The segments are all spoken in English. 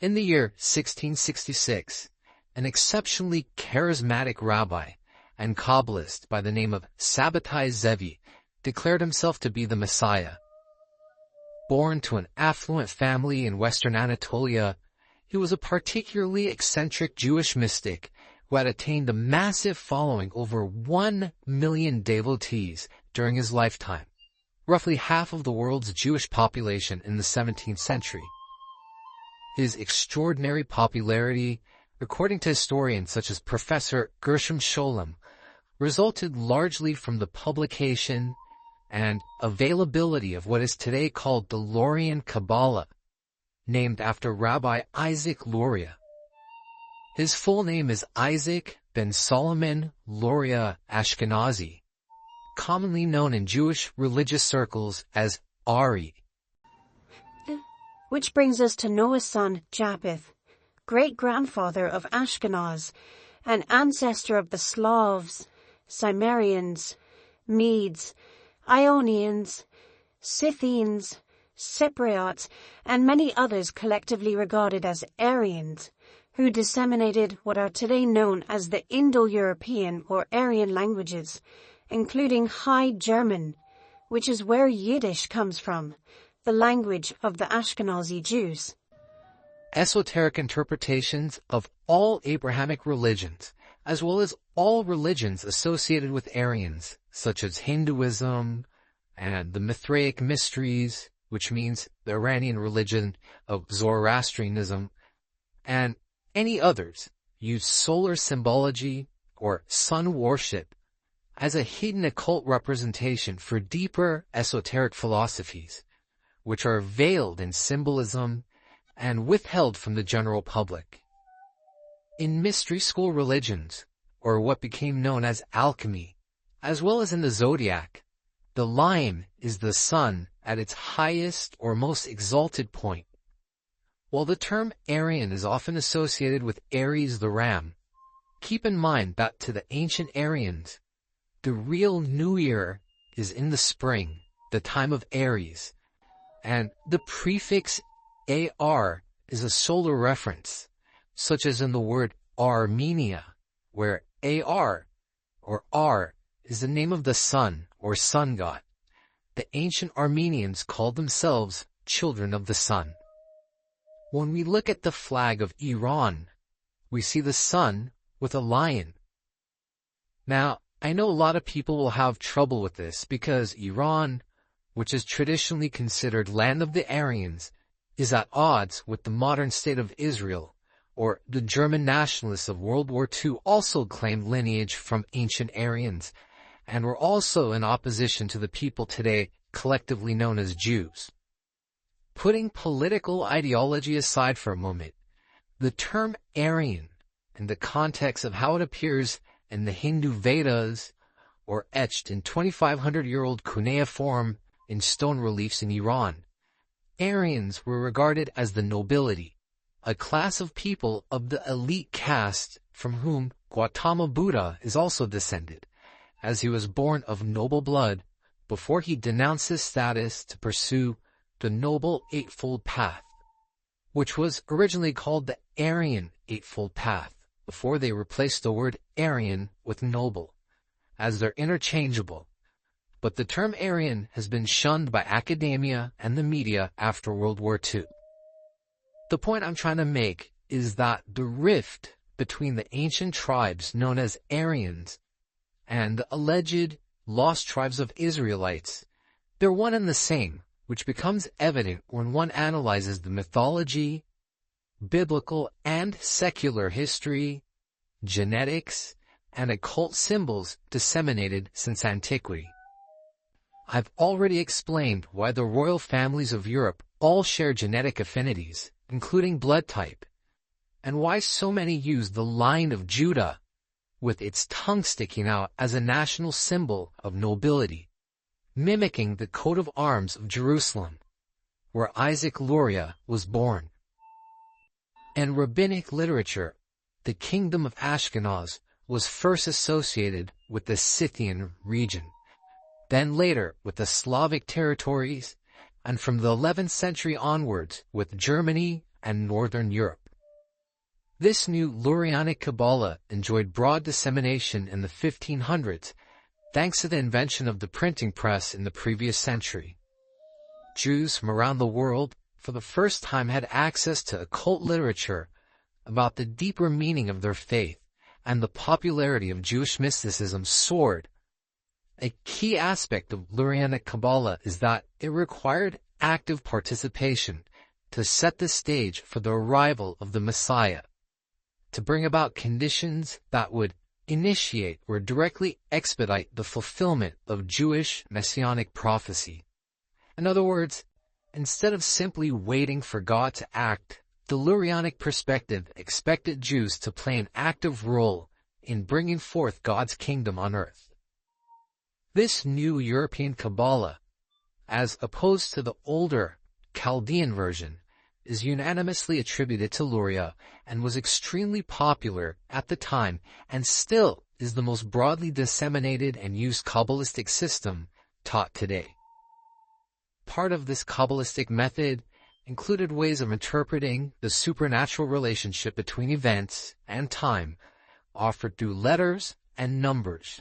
In the year 1666, an exceptionally charismatic rabbi and Kabbalist by the name of Sabbatai Zevi declared himself to be the Messiah. Born to an affluent family in western Anatolia, he was a particularly eccentric Jewish mystic who had attained a massive following, over 1 million devotees during his lifetime, roughly half of the world's Jewish population in the 17th century. His extraordinary popularity, according to historians such as Professor Gershom Scholem, resulted largely from the publication and availability of what is today called the Lurian Kabbalah, named after Rabbi Isaac Luria. His full name is Isaac ben Solomon Luria Ashkenazi, commonly known in Jewish religious circles as Ari. Which brings us to Noah's son Japheth, great-grandfather of Ashkenaz, and ancestor of the Slavs, Cimmerians, Medes, Ionians, Scythians, Cypriots, and many others collectively regarded as Aryans, who disseminated what are today known as the Indo-European or Aryan languages, including High German, which is where Yiddish comes from, the language of the Ashkenazi Jews. Esoteric interpretations of all Abrahamic religions, as well as all religions associated with Aryans, such as Hinduism and the Mithraic Mysteries, which means the Iranian religion of Zoroastrianism, and any others, use solar symbology or sun worship as a hidden occult representation for deeper esoteric philosophies, which are veiled in symbolism and withheld from the general public. In mystery school religions, or what became known as alchemy, as well as in the zodiac, the lion is the sun at its highest or most exalted point. While the term Aryan is often associated with Aries the ram, keep in mind that to the ancient Aryans, the real New Year is in the spring, the time of Aries, and the prefix AR is a solar reference, such as in the word Armenia, where AR or R is the name of the sun or sun god. The ancient Armenians called themselves children of the sun. When we look at the flag of Iran, we see the sun with a lion. Now, I know a lot of people will have trouble with this because Iran, which is traditionally considered land of the Aryans, is at odds with the modern state of Israel, or the German nationalists of World War II also claimed lineage from ancient Aryans, and were also in opposition to the people today collectively known as Jews. Putting political ideology aside for a moment, the term Aryan, in the context of how it appears in the Hindu Vedas, or etched in 2,500-year-old cuneiform in stone reliefs in Iran, Aryans were regarded as the nobility, a class of people of the elite caste from whom Gautama Buddha is also descended, as he was born of noble blood before he denounced his status to pursue the Noble Eightfold Path, which was originally called the Aryan Eightfold Path, before they replaced the word Aryan with noble, as they're interchangeable. But the term Aryan has been shunned by academia and the media after World War II. The point I'm trying to make is that the rift between the ancient tribes known as Aryans and the alleged lost tribes of Israelites, they're one and the same, which becomes evident when one analyzes the mythology, biblical and secular history, genetics, and occult symbols disseminated since antiquity. I've already explained why the royal families of Europe all share genetic affinities, including blood type, and why so many use the Lion of Judah, with its tongue sticking out as a national symbol of nobility, mimicking the coat of arms of Jerusalem, where Isaac Luria was born. In rabbinic literature, the kingdom of Ashkenaz was first associated with the Scythian region, then later with the Slavic territories, and from the 11th century onwards with Germany, and Northern Europe. This new Lurianic Kabbalah enjoyed broad dissemination in the 1500s thanks to the invention of the printing press in the previous century. Jews from around the world for the first time had access to occult literature about the deeper meaning of their faith, and the popularity of Jewish mysticism soared. A key aspect of Lurianic Kabbalah is that it required active participation to set the stage for the arrival of the Messiah, to bring about conditions that would initiate or directly expedite the fulfillment of Jewish messianic prophecy. In other words, instead of simply waiting for God to act, the Lurianic perspective expected Jews to play an active role in bringing forth God's kingdom on earth. This new European Kabbalah, as opposed to the older Chaldean version, is unanimously attributed to Luria and was extremely popular at the time and still is the most broadly disseminated and used Kabbalistic system taught today. Part of this Kabbalistic method included ways of interpreting the supernatural relationship between events and time offered through letters and numbers.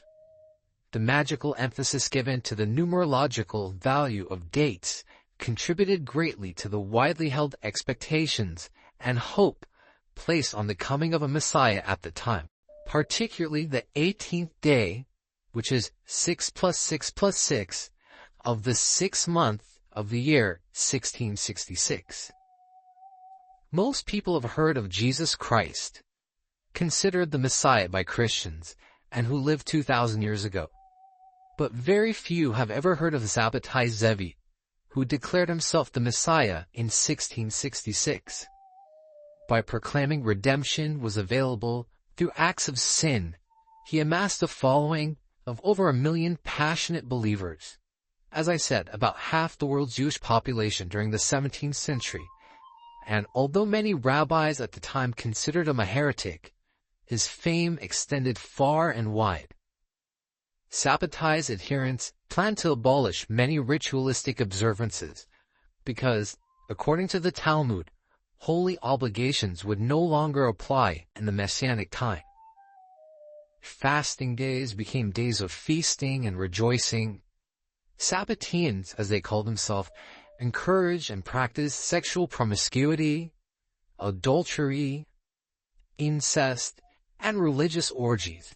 The magical emphasis given to the numerological value of dates contributed greatly to the widely held expectations and hope placed on the coming of a Messiah at the time, particularly the 18th day, which is 6 plus 6 plus 6, of the 6th month of the year 1666. Most people have heard of Jesus Christ, considered the Messiah by Christians, and who lived 2,000 years ago. But very few have ever heard of Sabbatai Zevi, who declared himself the Messiah in 1666. By proclaiming redemption was available through acts of sin, he amassed a following of over 1 million passionate believers. As I said, about half the world's Jewish population during the 17th century, and although many rabbis at the time considered him a heretic, his fame extended far and wide. Sabbatai's adherents planned to abolish many ritualistic observances because, according to the Talmud, holy obligations would no longer apply in the Messianic time. Fasting days became days of feasting and rejoicing. Sabbateans, as they called themselves, encouraged and practiced sexual promiscuity, adultery, incest, and religious orgies.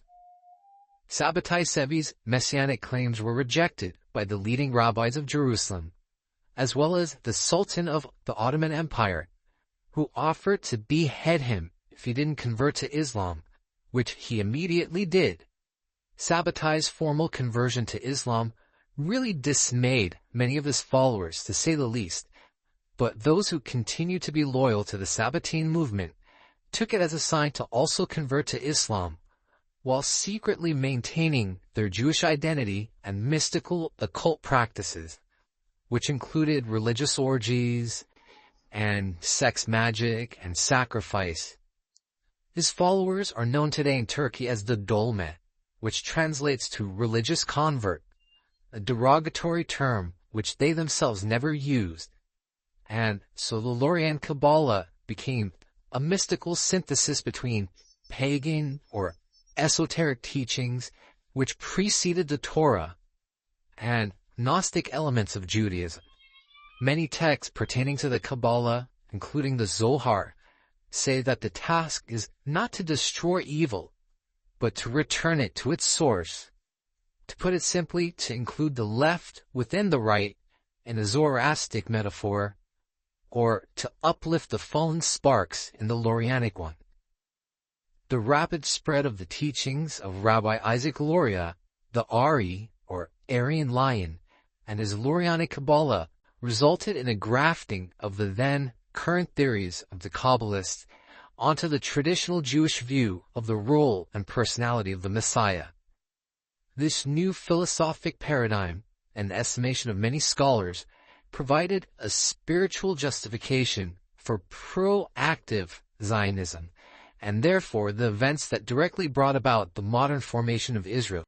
Sabbatai Zevi's messianic claims were rejected by the leading rabbis of Jerusalem, as well as the Sultan of the Ottoman Empire, who offered to behead him if he didn't convert to Islam, which he immediately did. Sabbatai's formal conversion to Islam really dismayed many of his followers, to say the least, but those who continued to be loyal to the Sabbatean movement took it as a sign to also convert to Islam, while secretly maintaining their Jewish identity and mystical occult practices, which included religious orgies and sex magic and sacrifice. His followers are known today in Turkey as the Dolme, which translates to religious convert, a derogatory term which they themselves never used, and so the Lurian Kabbalah became a mystical synthesis between pagan or esoteric teachings which preceded the Torah and Gnostic elements of Judaism. Many texts pertaining to the Kabbalah, including the Zohar, say that the task is not to destroy evil, but to return it to its source. To put it simply, to include the left within the right in a Zoroastric metaphor, or to uplift the fallen sparks in the Lurianic one. The rapid spread of the teachings of Rabbi Isaac Luria, the Ari, or Aryan Lion, and his Lurianic Kabbalah resulted in a grafting of the then current theories of the Kabbalists onto the traditional Jewish view of the role and personality of the Messiah. This new philosophic paradigm, in the estimation of many scholars, provided a spiritual justification for proactive Zionism, and therefore the events that directly brought about the modern formation of Israel.